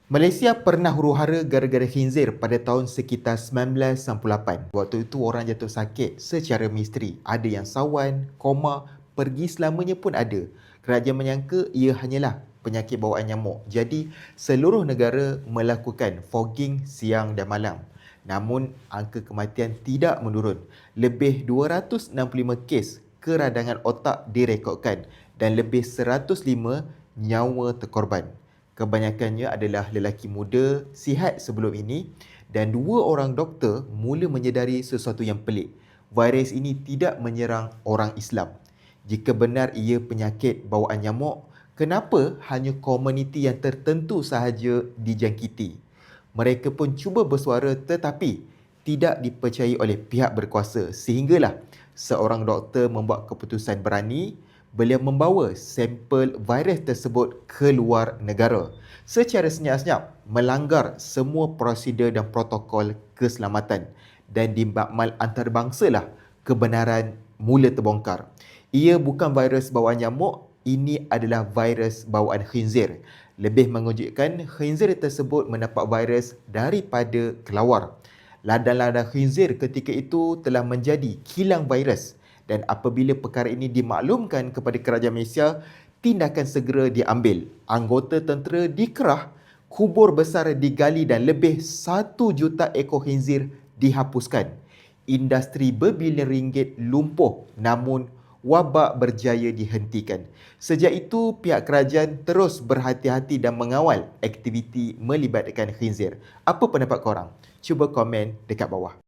Malaysia pernah huru-hara gara-gara khinzir pada tahun sekitar 1998. Waktu itu orang jatuh sakit secara misteri. Ada yang sawan, koma, pergi selamanya pun ada. Kerajaan menyangka ia hanyalah penyakit bawaan nyamuk. Jadi, seluruh negara melakukan fogging siang dan malam. Namun, angka kematian tidak menurun. Lebih 265 kes keradangan otak direkodkan dan lebih 105 nyawa terkorban. Kebanyakannya adalah lelaki muda, sihat sebelum ini dan dua orang doktor mula menyedari sesuatu yang pelik. Virus ini tidak menyerang orang Islam. Jika benar ia penyakit bawaan nyamuk, kenapa hanya komuniti yang tertentu sahaja dijangkiti? Mereka pun cuba bersuara tetapi tidak dipercayai oleh pihak berkuasa sehinggalah seorang doktor membuat keputusan berani. Beliau membawa sampel virus tersebut ke luar negara secara senyap-senyap melanggar semua prosedur dan protokol keselamatan, dan di makmal antarabangsalah kebenaran mula terbongkar. Ia bukan virus bawaan nyamuk, ini adalah virus bawaan khinzir. Lebih mengejutkan, khinzir tersebut mendapat virus daripada kelawar. Ladang-ladang khinzir ketika itu telah menjadi kilang virus, dan apabila perkara ini dimaklumkan kepada kerajaan Malaysia, tindakan segera diambil. Anggota tentera dikerah, kubur besar digali dan lebih 1 juta ekor khinzir dihapuskan. Industri berbilion ringgit lumpuh, namun wabak berjaya dihentikan. Sejak itu, pihak kerajaan terus berhati-hati dan mengawal aktiviti melibatkan khinzir. Apa pendapat korang? Cuba komen dekat bawah.